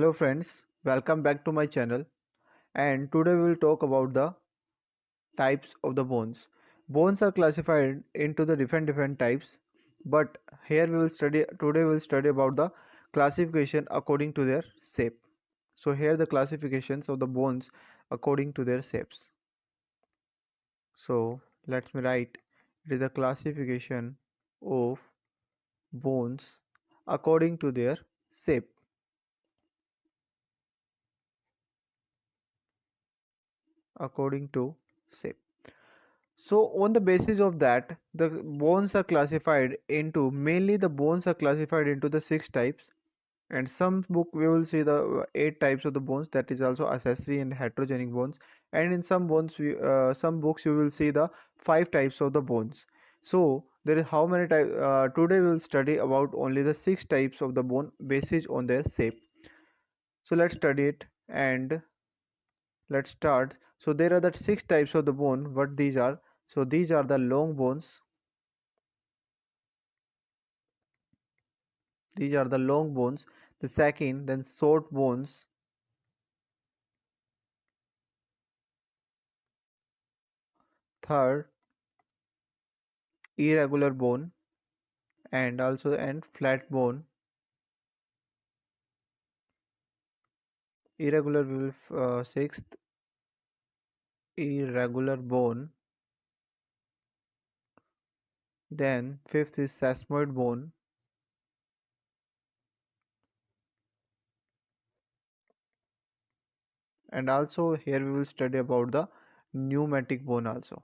Hello friends, welcome back to my channel, and today we will talk about the types of the bones. Bones are classified into the different types, but here we will study about the classification according to their shape. So here the classifications of the bones according to their shapes. So let me write it is the classification of bones according to their shape. According to shape. So on the basis of that, the bones are classified into mainly the bones are classified into the six types. And some book we will see the eight types of the bones, that is also accessory and heterogenic bones. And in some books you will see the five types of the bones. So there is how many types? Today we will study about only the six types of the bone basis on their shape. So let's study it and let's start. So there are the six types of the bone. What these are? So these are the long bones. These are the long bones. The second, then short bones. Third, irregular bone, and also and flat bone. Irregular will sixth, irregular bone. Then fifth is sesamoid bone, and also here we will study about the pneumatic bone also.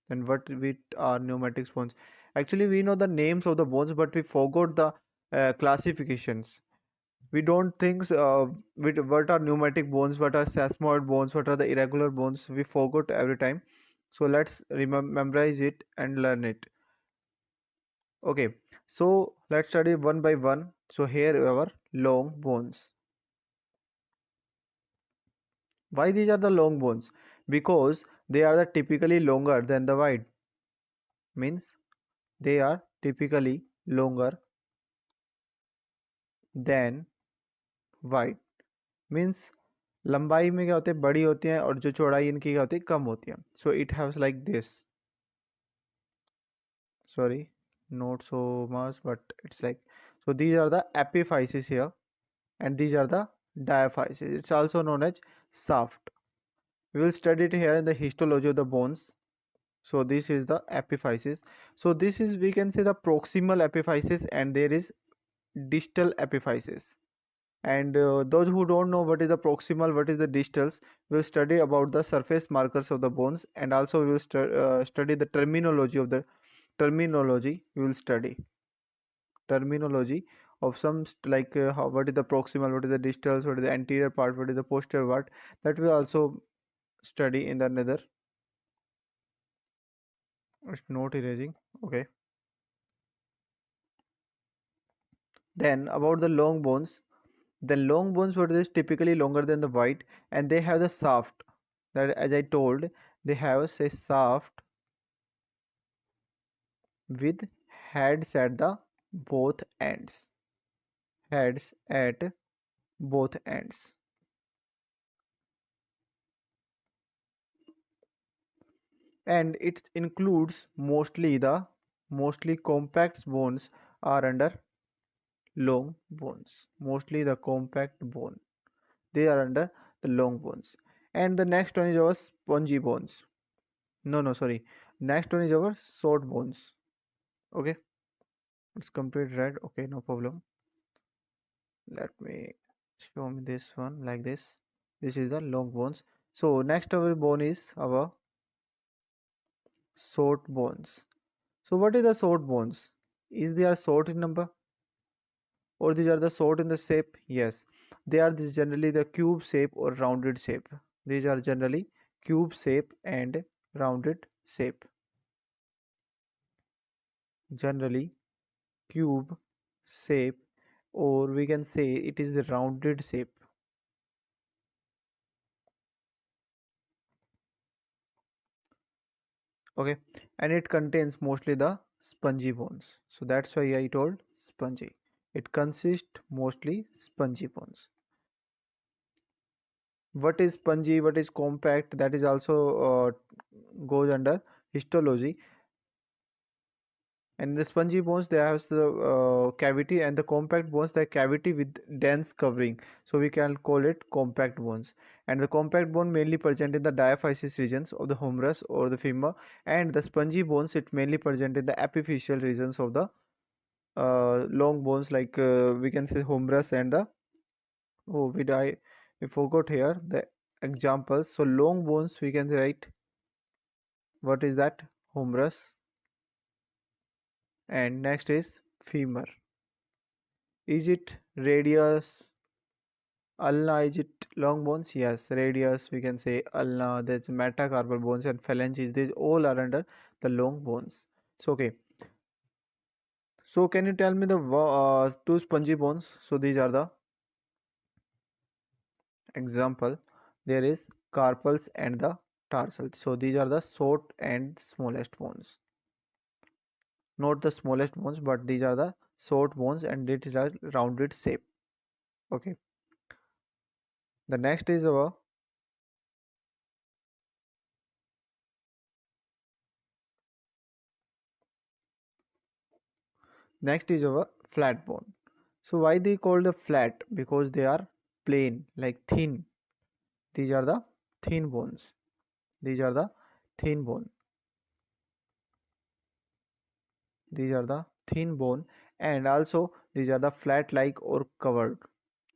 And what with are pneumatic bones? Actually, we know the names of the bones, but we forgot the classifications. We don't think with what are pneumatic bones, what are sesamoid bones, what are the irregular bones. We forgot every time. So let's memorize it and learn it. Okay, so let's study one by one. So here our long bones. Why these are the long bones? Because they are the typically longer than the wide. Means they are typically longer than wide. Means लंबाई में क्या होते हैं, बड़ी होती हैं, और जो चौड़ाई इनकी क्या होती है, कम होती है. So it has like this. Sorry, not so much, but it's like, so these are the epiphyses here, and these are the diaphyses. It's also known as shaft. We will study it here in the histology of the bones. So this is the epiphysis. So this is, we can say, the proximal epiphysis, and there is distal epiphysis. And those who don't know what is the proximal, what is the distals, will study about the surface markers of the bones, and also we will study the terminology of the terminology. We will study terminology of some like what is the proximal, what is the distals, what is the anterior part, what is the posterior part. That we also study in the another. It's not erasing. Okay. Then about the long bones. The long bones, what is typically longer than the wide, and they have the shaft. That, as I told, they have say shaft with heads at the both ends. Heads at both ends. And it includes mostly compact bones are under long bones. Mostly the compact bone. They are under the long bones. And the next one is our spongy bones. No, sorry. Next one is our short bones. Okay, it's complete red. Okay, no problem. Let me show me this one like this. This is the long bones. So next our bone is our short bones. So what is the short bones? Is they are short in number, or these are the short in the shape? Yes, they are this generally the cube shape or rounded shape. These are generally cube shape and rounded shape. Generally cube shape, or we can say it is the rounded shape. Okay, and it contains mostly the spongy bones. So that's why I told spongy. It consists mostly spongy bones. What is spongy, what is compact, that is also goes under histology. And the spongy bones, they have the cavity, and the compact bones, the cavity with dense covering, so we can call it compact bones. And the compact bone mainly present in the diaphysis regions of the humerus or the femur, and the spongy bones, it mainly present in the epiphyseal regions of the long bones, like we can say humerus and the, oh we forgot here the examples. So long bones we can write, what is that, humerus, and next is femur. Is it radius, ulna, is it long bones? Yes, radius we can say, ulna, there's metacarpal bones and phalanges, these all are under the long bones. So okay, so can you tell me the two spongy bones? So these are the example. There is carpals and the tarsals. So these are the short and smallest bones. Not the smallest bones, but these are the short bones and it is a rounded shape. Okay. The next is our flat bone. So why they called the flat? Because they are plain, like thin. These are the thin bones. These are the thin bone. These are the thin bone, and also these are the flat like or covered.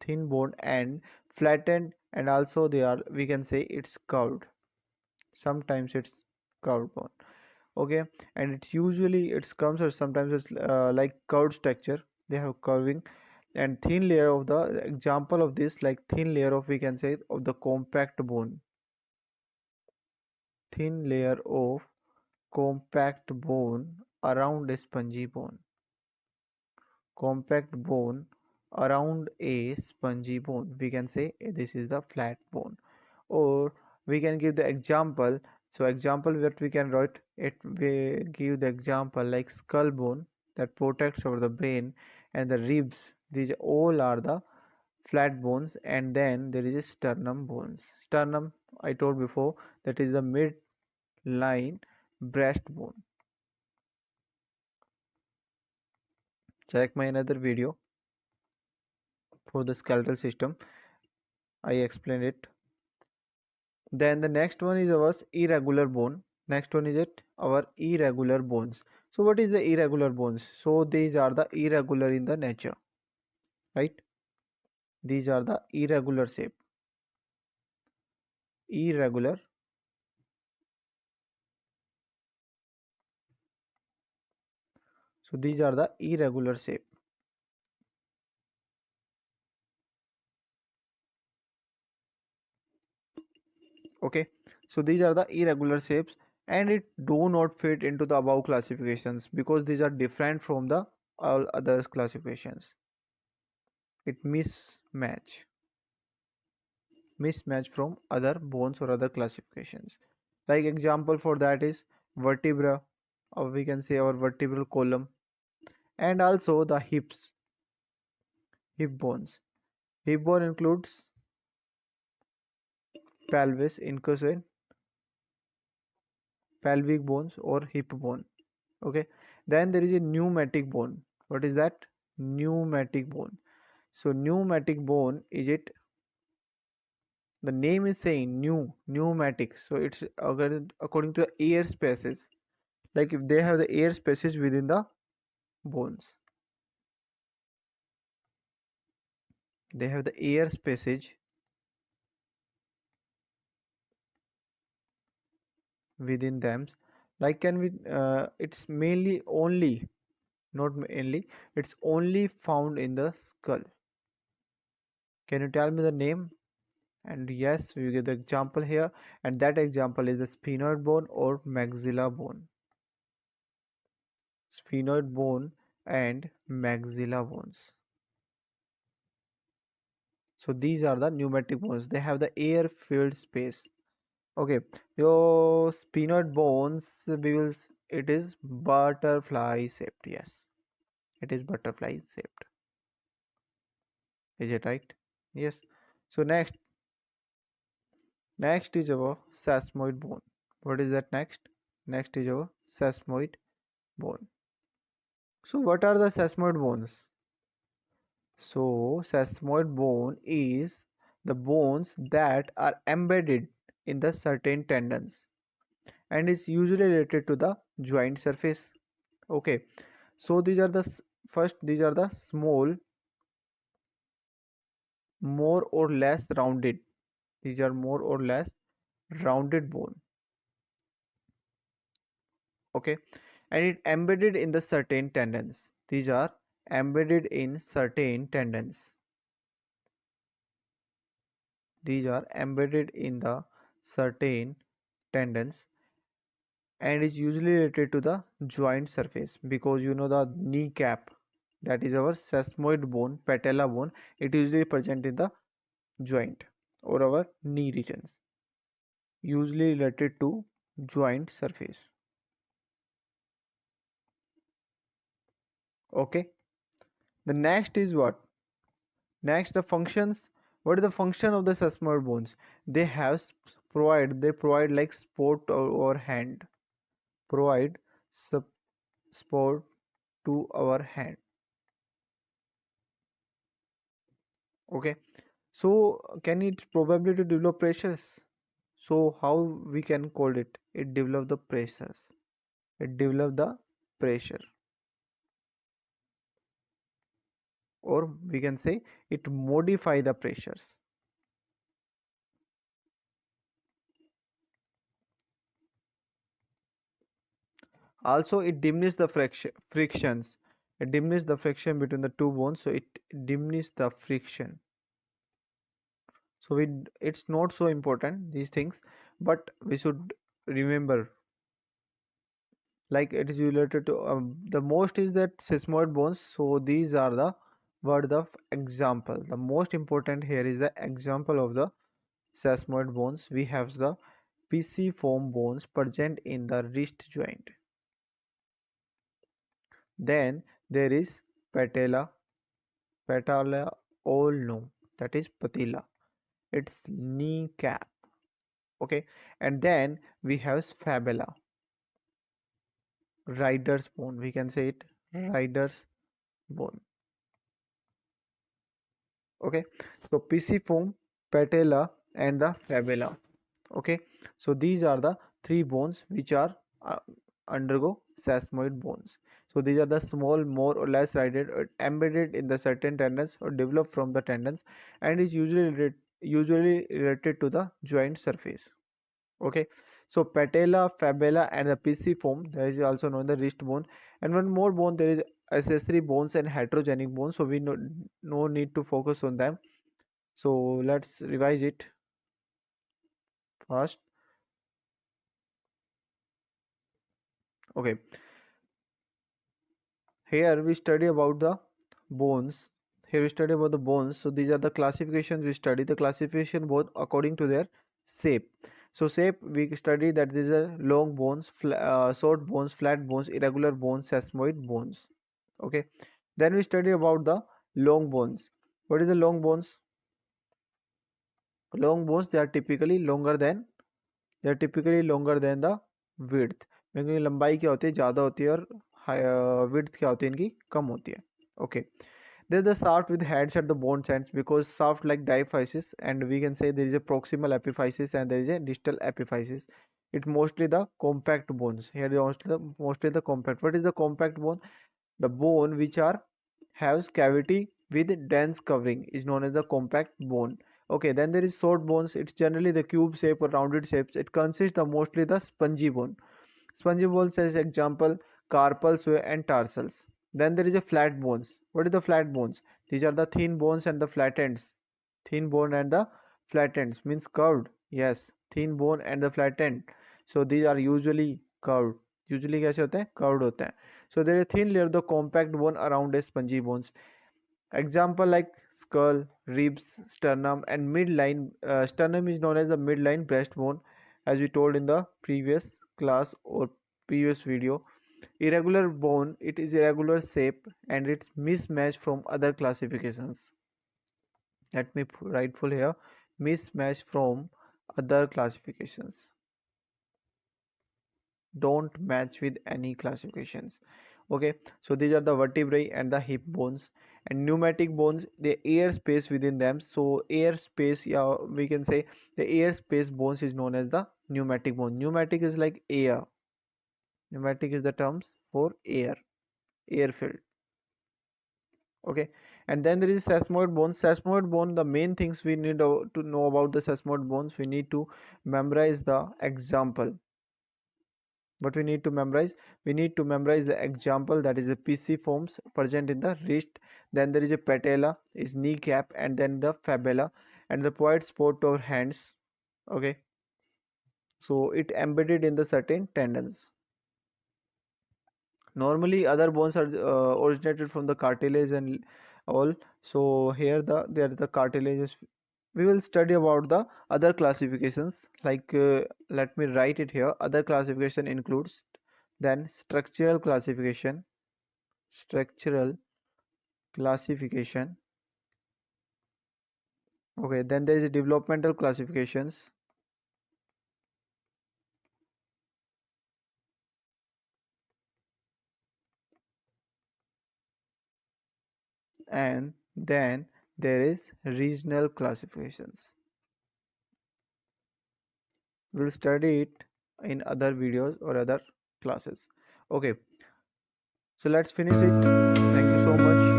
Thin bone and flattened, and also they are, we can say it's curved. Sometimes it's curved bone. Okay, and it's usually it's comes, or sometimes it's like curved structure. They have curving and thin layer of the example of this, like thin layer of, we can say, of the compact bone. Thin layer of compact bone around a spongy bone. Compact bone around a spongy bone, we can say this is the flat bone. Or we can give the example. So example what we can write it, we give the example like skull bone that protects over the brain, and the ribs, these all are the flat bones. And then there is a sternum bones. Sternum, I told before, that is the mid line breastbone. Check my another video for the skeletal system, I explained it. Then the next one is our irregular bone. Next one is it our irregular bones. So what is the irregular bones? So these are the irregular in the nature, right? These are the irregular shape. Irregular. So these are the irregular shape. Okay. So these are the irregular shapes, and it do not fit into the above classifications because these are different from the all others classifications. It mismatch from other bones or other classifications. Like example for that is vertebra, or we can say our vertebral column, and also the hip bones. Hip bone includes pelvis, inclusion, pelvic bones or hip bone. Okay. Then there is a pneumatic bone. What is that? Pneumatic bone. So pneumatic bone is it, the name is saying pneumatic, so it's according to the air spaces, like if they have the air spaces within the bones, they have the air spaces within them. Like can we it's mainly only, not mainly, it's only found in the skull. Can you tell me the name? And yes, we get the example here, and that example is the sphenoid bone or maxilla bone. Sphenoid bone and maxilla bones. So these are the pneumatic bones, they have the air filled space. Okay, your sphenoid bones, we will it is butterfly shaped. Yes, it is butterfly shaped. Is it right? Yes. So next, Next is our sesamoid bone. What is that next? Next is our sesamoid bone. So what are the sesamoid bones? So sesamoid bone is the bones that are embedded in the certain tendons and is usually related to the joint surface. Okay, so these are the first, these are the small, more or less rounded, these are more or less rounded bone. Okay, and it embedded in the certain tendons, these are embedded in certain tendons, these are embedded in the certain tendons and is usually related to the joint surface, because you know the kneecap, that is our sesamoid bone, patella bone, it usually present in the joint or our knee regions, usually related to joint surface. Okay, the next is what? Next, the functions. What is the function of the sesamoid bones? They have provide like support or hand, provide support to our hand. Okay, so can it probably to develop pressures? So how we can call it? It develop the pressures. It develop the pressure, or we can say it modify the pressures. Also, it diminishes the frictions. It diminishes the friction between the two bones, so it diminishes the friction. So it's not so important these things, but we should remember, like it is related to the most is that sesamoid bones. So these are the word of example. The most important here is the example of the sesamoid bones. We have the pisiform bones present in the wrist joint. Then there is patella, patella ulna, that is patella. It's kneecap. Okay, and then we have fibula, rider's bone. We can say it rider's bone. Okay, so pisiform, patella, and the fibula. Okay, so these are the three bones which are undergo sesamoid bones. So these are the small, more or less rounded embedded in the certain tendons or developed from the tendons and is usually related to the joint surface. Okay, so patella, fibula, and the pisiform, that is also known the wrist bone, and one more bone, there is accessory bones and heterogenic bones, so we no need to focus on them. So let's revise it first. Okay, here we study about the bones. Here we study about the bones. So these are the classifications we study. The classification both according to their shape. So shape we study that these are long bones, short bones, flat bones, irregular bones, sesamoid bones. Okay. Then we study about the long bones. What is the long bones? Long bones, they are typically longer than the width. इनकी लंबाई क्या होती है, ज़्यादा होती है, और width क्या होती है, इनकी कम होती है. Okay. There's the shaft with heads at the bone ends, because shaft like diaphysis, and we can say there is a proximal epiphysis and there is a distal epiphysis. It mostly the compact bones. Here mostly the compact. What is the compact bone? The bone which are has cavity with dense covering is known as the compact bone. Okay, then there is short bones. It's generally the cube shape or rounded shapes. It consists of mostly the spongy bone. Spongy bones as example carpals and tarsals. Then there is a flat bones. What is the flat bones? These are the thin bones and the flat ends. Thin bone and the flat ends means curved. Yes, thin bone and the flat end. So these are usually curved. Usually कैसे होते हैं? Curved होते हैं. So there is a thin layer, the compact bone around a spongy bones. Example like skull, ribs, sternum, and midline. Sternum is known as the midline breastbone, as we told in the previous class or previous video. Irregular bone, it is irregular shape and it's mismatched from other classifications. Let me write full here. Mismatched from other classifications. Don't match with any classifications. Okay, so these are the vertebrae and the hip bones. And pneumatic bones, the air space within them, so air space, yeah, we can say the air space bones is known as the pneumatic bone. Pneumatic is like air. Pneumatic is the terms for air filled. Okay, and then there is sesamoid bone. Sesamoid bone, the main things we need to know about the sesamoid bones, we need to memorize the example. What we need to memorize, we need to memorize the example, that is a pisiforms present in the wrist. Then there is a patella, is kneecap, and then the fibula and the poid spot or hands. Okay, so it embedded in the certain tendons. Normally other bones are originated from the cartilage and all. So here there the cartilages. We will study about the other classifications, like let me write it here. Other classification includes then structural classification. Okay, then there is a developmental classifications, and then there is regional classifications. We'll study it in other videos or other classes. Okay, so let's finish it. Thank you so much.